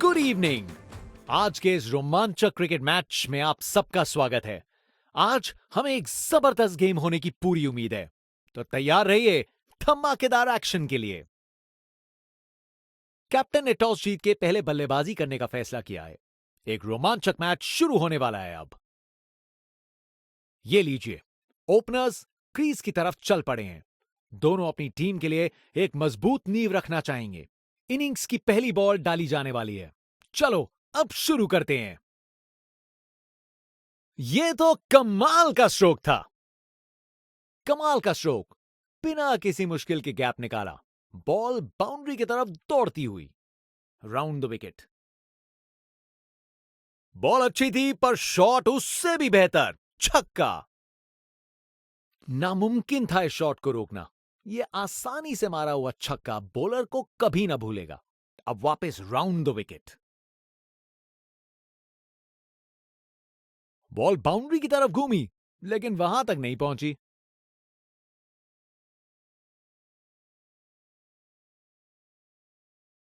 Good evening. आज के इस रोमांचक क्रिकेट मैच में आप सबका स्वागत है। आज हमें एक जबरदस्त गेम होने की पूरी उम्मीद है, तो तैयार रहिए धमाकेदार एक्शन के लिए। कैप्टन ने टॉस जीत के पहले बल्लेबाजी करने का फैसला किया है। एक रोमांचक मैच शुरू होने वाला है। अब ये लीजिए, ओपनर्स क्रीज की तरफ चल पड़े हैं। दोनों अपनी टीम के लिए एक मजबूत नींव रखना चाहेंगे। इनिंग्स की पहली बॉल डाली जाने वाली है। चलो अब शुरू करते हैं। यह तो कमाल का स्ट्रोक था। कमाल का स्ट्रोक, बिना किसी मुश्किल के गैप निकाला। बॉल बाउंड्री की तरफ दौड़ती हुई राउंड द विकेट। बॉल अच्छी थी पर शॉट उससे भी बेहतर, छक्का। नामुमकिन था इस शॉट को रोकना। यह आसानी से मारा हुआ छक्का बॉलर को कभी ना भूलेगा। अब वापस round the wicket. Ball boundary की तरफ घूमी लेकिन वहां तक नहीं पहुंची।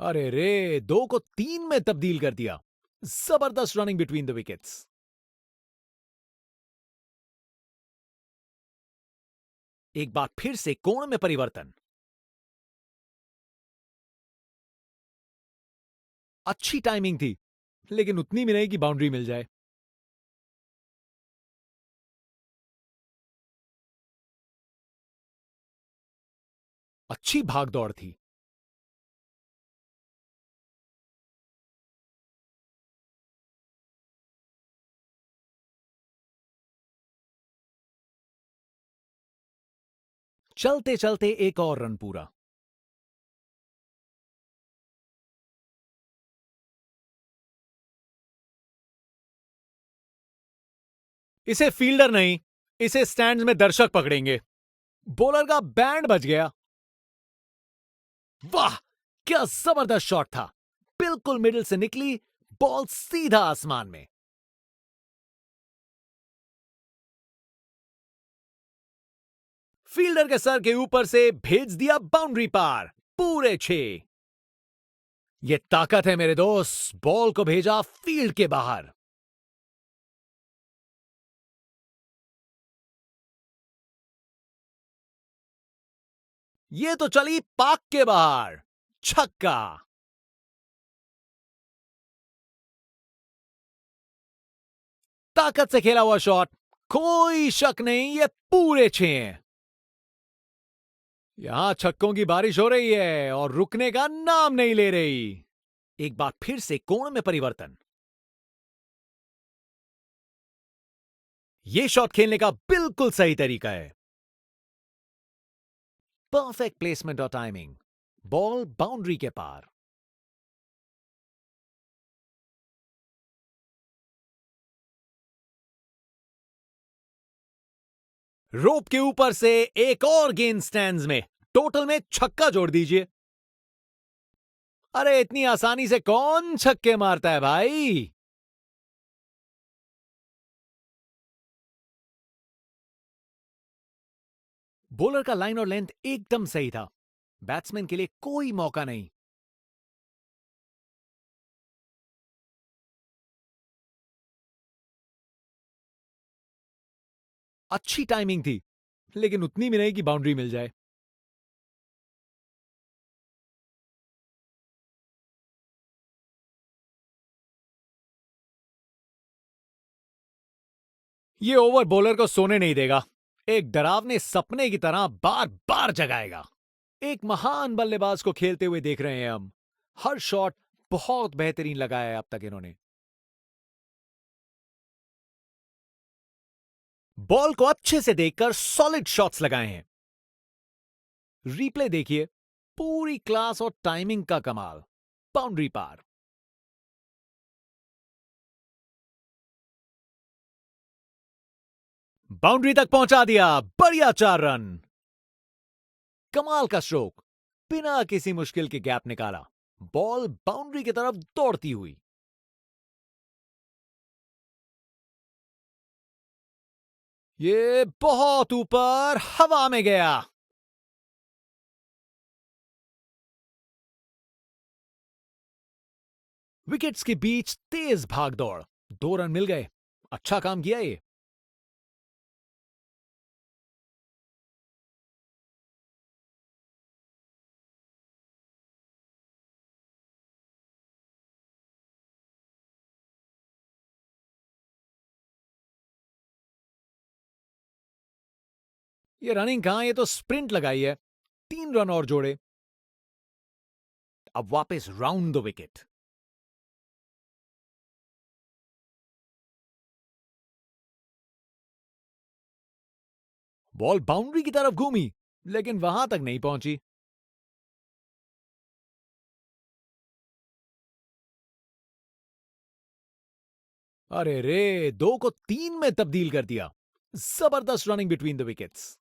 अरे रे, 2 को 3 में तब्दील कर दिया। जबरदस्त रनिंग बिटवीन द विकेट्स। एक बार फिर से कोण में परिवर्तन। अच्छी टाइमिंग थी लेकिन उतनी भी नहीं कि बाउंड्री मिल जाए। अच्छी भाग दौड़ थी। चलते चलते एक और रन पूरा। इसे फील्डर नहीं, इसे स्टैंड्स में दर्शक पकड़ेंगे। बॉलर का बैंड बज गया। वाह, क्या जबरदस्त शॉट था। बिल्कुल मिडिल से निकली बॉल सीधा आसमान में। फील्डर के सर के ऊपर से भेज दिया बाउंड्री पार, पूरे 6। यह ताकत है मेरे दोस्त। बॉल को भेजा फील्ड के बाहर। यह तो चली पाक के बाहर, छक्का। ताकत से खेला हुआ शॉट, कोई शक नहीं, ये पूरे 6 हैं। यहां छक्कों की बारिश हो रही है और रुकने का नाम नहीं ले रही। एक बार फिर से कोण में परिवर्तन। यह शॉट खेलने का बिल्कुल सही तरीका है। परफेक्ट प्लेसमेंट और टाइमिंग। बॉल बाउंड्री के पार। रोप के ऊपर से एक और गेंद स्टैंड्स में। टोटल में छक्का जोड़ दीजिए। अरे इतनी आसानी से कौन छक्के मारता है भाई। बॉलर का लाइन और लेंथ एकदम सही था। बैट्समैन के लिए कोई मौका नहीं। अच्छी टाइमिंग थी लेकिन उतनी भी नहीं कि बाउंड्री मिल जाए। ये ओवर बॉलर को सोने नहीं देगा। एक डरावने सपने की तरह बार बार जगाएगा। एक महान बल्लेबाज को खेलते हुए देख रहे हैं हम। हर शॉट बहुत बेहतरीन लगाया है अब तक इन्होंने। बॉल को अच्छे से देखकर सॉलिड शॉट्स लगाए हैं। रिप्ले देखिए, पूरी क्लास और टाइमिंग का कमाल। बाउंड्री पार। बाउंड्री तक पहुंचा दिया, बढ़िया 4 रन। कमाल का स्ट्रोक, बिना किसी मुश्किल के गैप निकाला। बॉल बाउंड्री की तरफ दौड़ती हुई। ये बहुत ऊपर हवा में गया। विकेट्स के बीच तेज भागदौड़, 2 रन मिल गए। अच्छा काम किया ये। ये रनिंग कहां, ये तो स्प्रिंट लगाई है। 3 रन और जोड़े। अब वापस round the wicket. Ball boundary की तरफ घूमी, लेकिन वहां तक नहीं पहुंची। अरे रे, 2 को 3 में तब्दील कर दिया। जबरदस्त रनिंग बिटवीन द विकेट्स।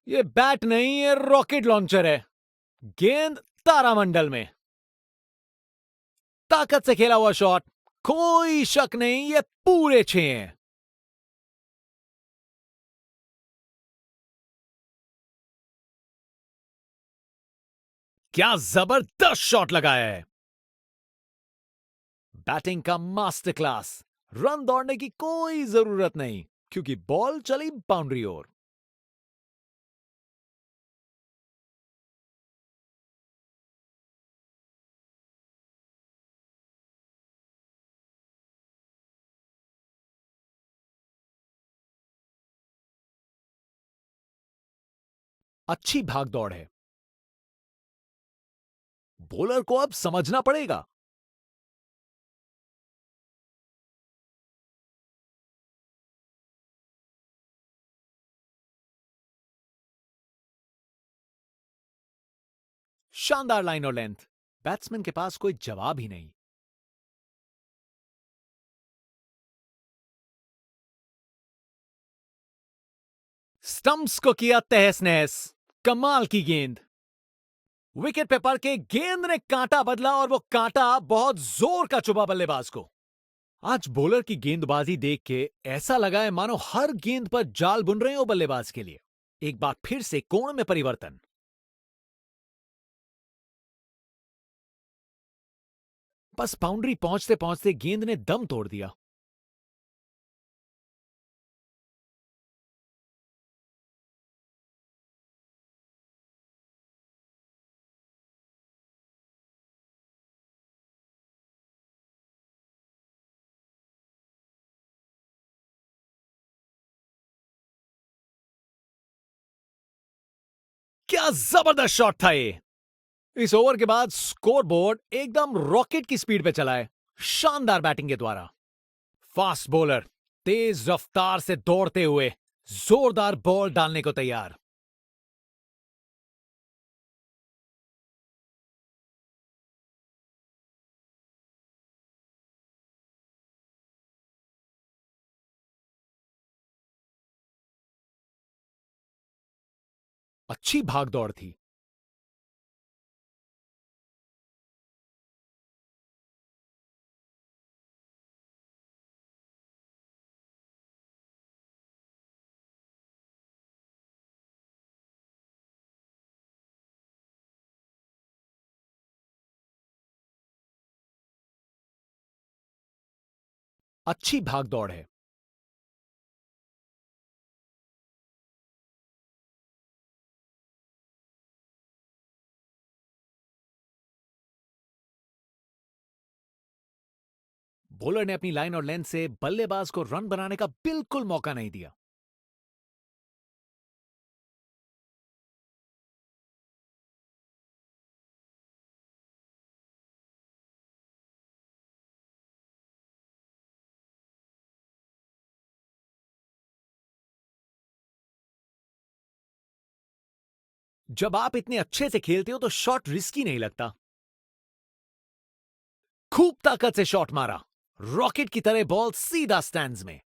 ये बैट नहीं, ये रॉकेट लॉन्चर है। गेंद तारामंडल में। ताकत से खेला हुआ शॉट। कोई शक नहीं, ये पूरे 6 हैं। क्या जबरदस्त शॉट लगाया है। बैटिंग का मास्टर क्लास। रन दौड़ने की कोई जरूरत नहीं, क्योंकि बॉल चली बाउंड्री ओर। अच्छी भाग दौड़ है। बॉलर को अब समझना पड़ेगा। शानदार लाइन और लेंथ। बैट्समैन के पास कोई जवाब ही नहीं। स्टंप्स को किया तहस नहस। कमाल की गेंद। विकेट पे पड़ के गेंद ने कांटा बदला, और वो कांटा बहुत जोर का चुभा बल्लेबाज को। आज बॉलर की गेंदबाजी देख के ऐसा लगा है मानो हर गेंद पर जाल बुन रहे हो बल्लेबाज के लिए। एक बार फिर से कोण में परिवर्तन। बस बाउंड्री पहुंचते पहुंचते गेंद ने दम तोड़ दिया। क्या जबरदस्त शॉट था ये। इस ओवर के बाद स्कोर बोर्ड एकदम रॉकेट की स्पीड पे चला है, शानदार बैटिंग के द्वारा। फास्ट बॉलर तेज रफ्तार से दौड़ते हुए जोरदार बॉल डालने को तैयार। अच्छी भाग दौड़ थी। अच्छी भाग दौड़ है। बॉलर ने अपनी लाइन और लेंथ से बल्लेबाज को रन बनाने का बिल्कुल मौका नहीं दिया। जब आप इतने अच्छे से खेलते हो तो शॉट रिस्की नहीं लगता। खूब ताकत से शॉट मारा। रॉकेट की तरह बॉल सीधा स्टैंड्स में।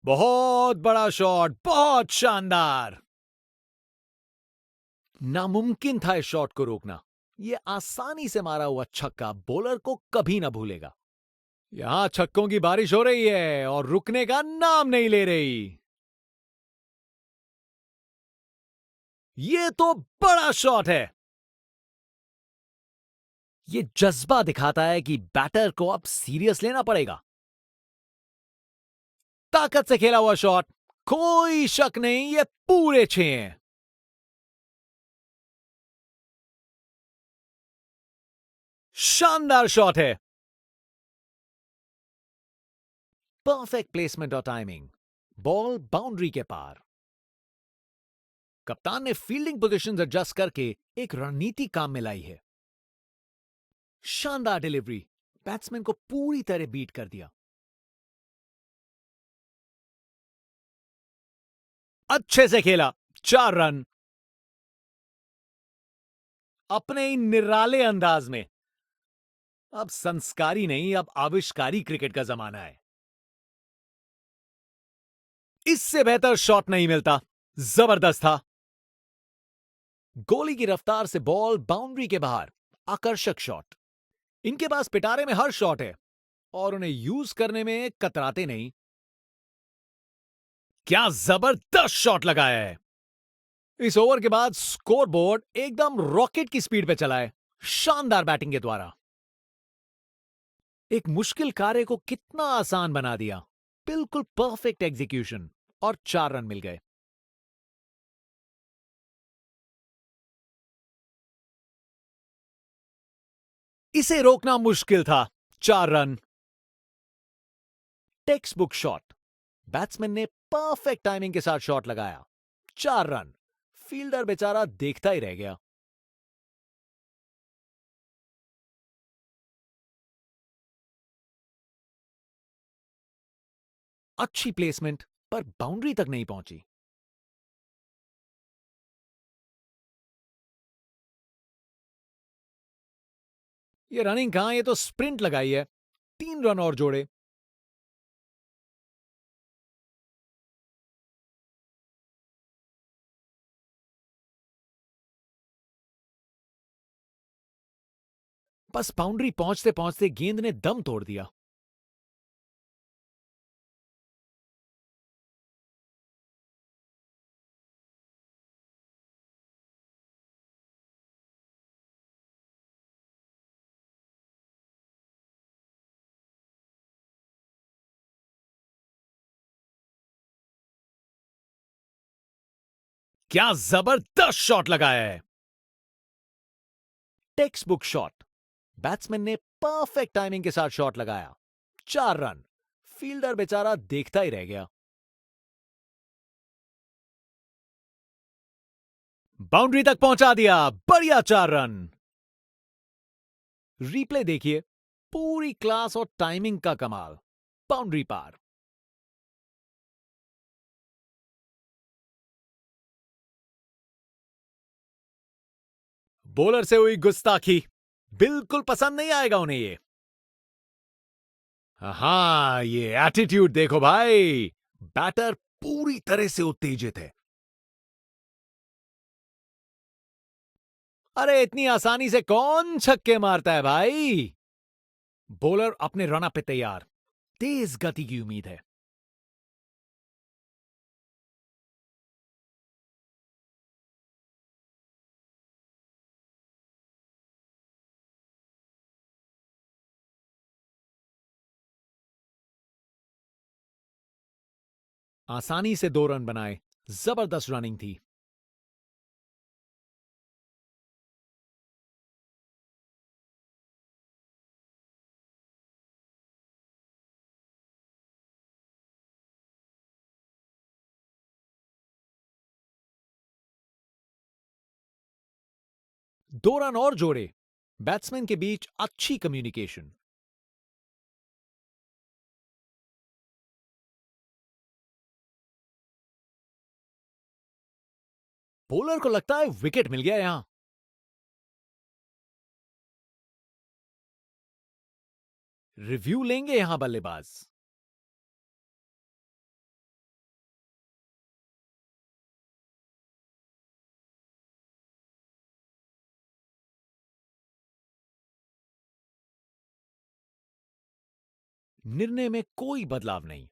बहुत बड़ा शॉट, बहुत शानदार। नामुमकिन था इस शॉट को रोकना। यह आसानी से मारा हुआ छक्का बॉलर को कभी ना भूलेगा। यहां छक्कों की बारिश हो रही है और रुकने का नाम नहीं ले रही। ये तो बड़ा शॉट है। ये जज्बा दिखाता है कि बैटर को अब सीरियस लेना पड़ेगा। ताकत से खेला हुआ शॉट, कोई शक नहीं, ये पूरे 6 हैं। शानदार शॉट है। परफेक्ट प्लेसमेंट और टाइमिंग। बॉल बाउंड्री के पार। कप्तान ने फील्डिंग पोजीशंस एडजस्ट करके एक रणनीति काम में लाई है। शानदार डिलीवरी, बैट्समैन को पूरी तरह बीट कर दिया। अच्छे से खेला, 4 रन। अपने ही निराले अंदाज में। अब संस्कारी नहीं, अब आविष्कारी क्रिकेट का जमाना है। इससे बेहतर शॉट नहीं मिलता। जबरदस्त था। गोली की रफ्तार से बॉल बाउंड्री के बाहर। आकर्षक शॉट। इनके पास पिटारे में हर शॉट है और उन्हें यूज करने में कतराते नहीं। क्या जबरदस्त शॉट लगाया है। इस ओवर के बाद स्कोरबोर्ड एकदम रॉकेट की स्पीड पे चला है। शानदार बैटिंग के द्वारा एक मुश्किल कार्य को कितना आसान बना दिया। बिल्कुल परफेक्ट एग्जीक्यूशन और 4 रन मिल गए। इसे रोकना मुश्किल था। 4 run. Text book shot. Batsman ने परफेक्ट टाइमिंग के साथ शॉट लगाया। 4 रन। फील्डर बेचारा देखता ही रह गया। अच्छी प्लेसमेंट, पर बाउंड्री तक नहीं पहुंची। ये रनिंग कहां, ये तो स्प्रिंट लगाई है। 3 रन और जोड़े। बस बाउंड्री पहुंचते पहुंचते गेंद ने दम तोड़ दिया। क्या जबरदस्त शॉट लगाया है। Text book shot. बैट्समैन ने परफेक्ट टाइमिंग के साथ शॉट लगाया। 4 रन। फील्डर बेचारा देखता ही रह गया। बाउंड्री तक पहुंचा दिया। बढ़िया 4 रन। रिप्ले देखिए। पूरी क्लास और टाइमिंग का कमाल। बाउंड्री पार। बॉलर से हुई गुस्ताखी। बिल्कुल पसंद नहीं आएगा उन्हें ये। हाँ, ये एटीट्यूड देखो भाई। बैटर पूरी तरह से उत्तेजित है। अरे इतनी आसानी से कौन छक्के मारता है भाई। बॉलर अपने रन पे तैयार। तेज गति की उम्मीद है। आसानी से 2 रन बनाए। जबरदस्त रनिंग थी। दो रन और जोड़े। बैट्समैन के बीच अच्छी कम्युनिकेशन। बॉलर को लगता है विकेट मिल गया यहां। रिव्यू लेंगे यहां बल्लेबाज। निर्णय में कोई बदलाव नहीं।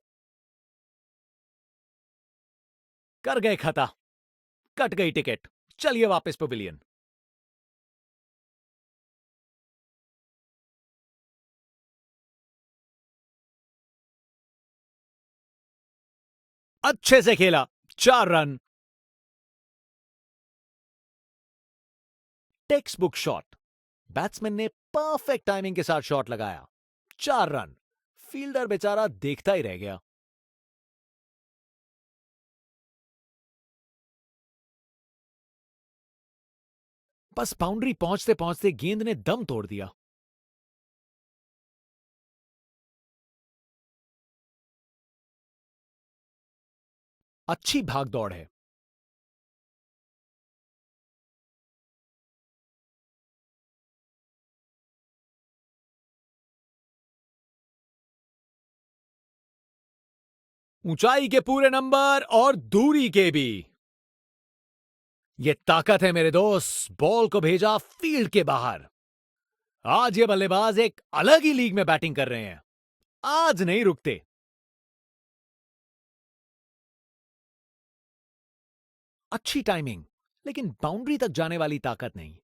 कर गए खता, कट गई टिकट, चलिए वापस पवेलियन। अच्छे से खेला, 4 run. Text book shot. Batsman ने परफेक्ट टाइमिंग के साथ शॉट लगाया, 4 रन। फील्डर बेचारा देखता ही रह गया। बस बाउंड्री पहुंचते पहुंचते गेंद ने दम तोड़ दिया। अच्छी भाग दौड़ है। ऊंचाई के पूरे नंबर और दूरी के भी। ये ताकत है मेरे दोस्त, बॉल को भेजा फील्ड के बाहर। आज ये बल्लेबाज एक अलग ही लीग में बैटिंग कर रहे हैं, आज नहीं रुकते। अच्छी टाइमिंग, लेकिन बाउंड्री तक जाने वाली ताकत नहीं।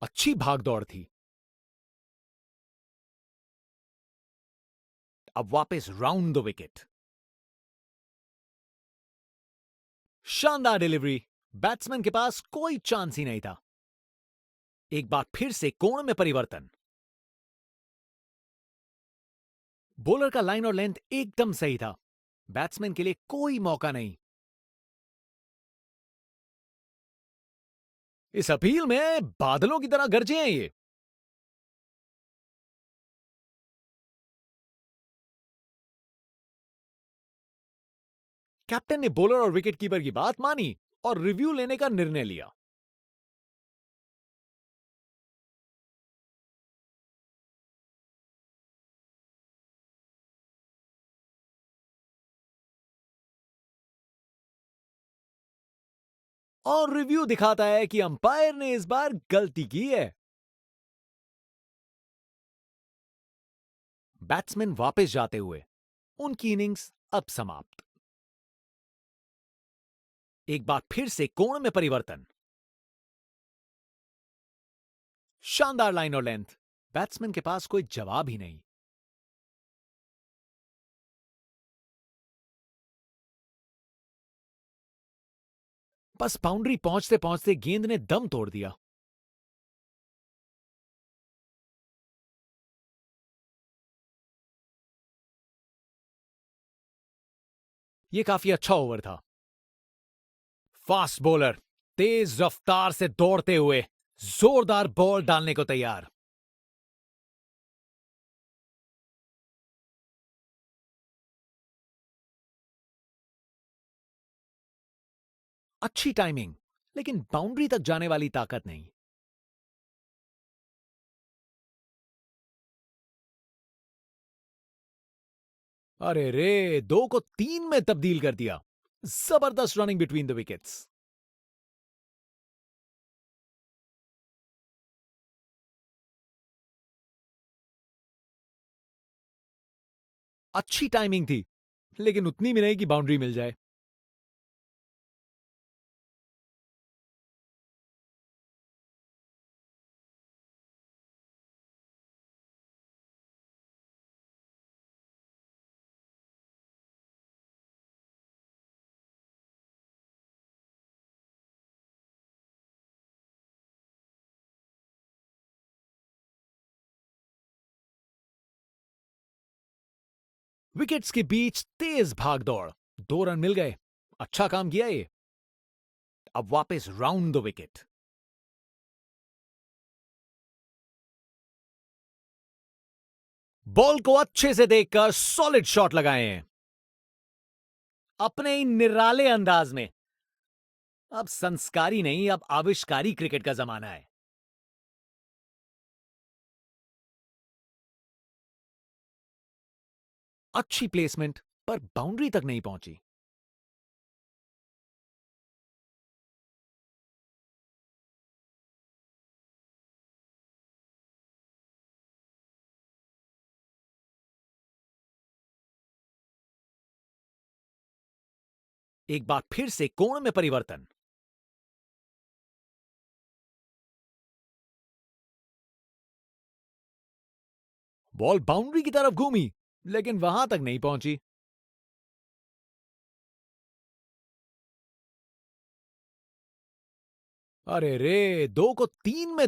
अच्छी भाग दौड़ थी। अब वापस राउंड द विकेट। शानदार डिलीवरी। बैट्समैन के पास कोई चांस ही नहीं था। एक बार फिर से कोण में परिवर्तन। बॉलर का लाइन और लेंथ एकदम सही था। बैट्समैन के लिए कोई मौका नहीं। इस अपील में बादलों की तरह गरजे हैं ये। कैप्टन ने बॉलर और विकेटकीपर की बात मानी और रिव्यू लेने का निर्णय लिया। और रिव्यू दिखाता है कि अंपायर ने इस बार गलती की है। बैट्समैन वापस जाते हुए, उनकी इनिंग्स अब समाप्त। एक बार फिर से कोण में परिवर्तन। शानदार लाइन और लेंथ। बैट्समैन के पास कोई जवाब ही नहीं। बस बाउंड्री पहुंचते पहुंचते गेंद ने दम तोड़ दिया। यह काफी अच्छा ओवर था। फास्ट बॉलर तेज रफ्तार से दौड़ते हुए जोरदार बॉल डालने को तैयार। अच्छी टाइमिंग, लेकिन बाउंड्री तक जाने वाली ताकत नहीं। अरे रे, 2 को 3 में तब्दील कर दिया। जबरदस्त रनिंग बिटवीन द विकेट्स। अच्छी टाइमिंग थी, लेकिन उतनी भी नहीं कि बाउंड्री मिल जाए। विकेट्स के बीच तेज भाग दौड़, 2 रन मिल गए। अच्छा काम किया ये। अब वापस राउंड द विकेट। बॉल को अच्छे से देखकर सॉलिड शॉट लगाए हैं, अपने ही निराले अंदाज में। अब संस्कारी नहीं, अब आविष्कारी क्रिकेट का जमाना है। अच्छी प्लेसमेंट, पर बाउंड्री तक नहीं पहुंची। एक बार फिर से कोण में परिवर्तन। बॉल बाउंड्री की तरफ घूमी, लेकिन वहां तक नहीं पहुंची। अरे रे, 2 को 3 में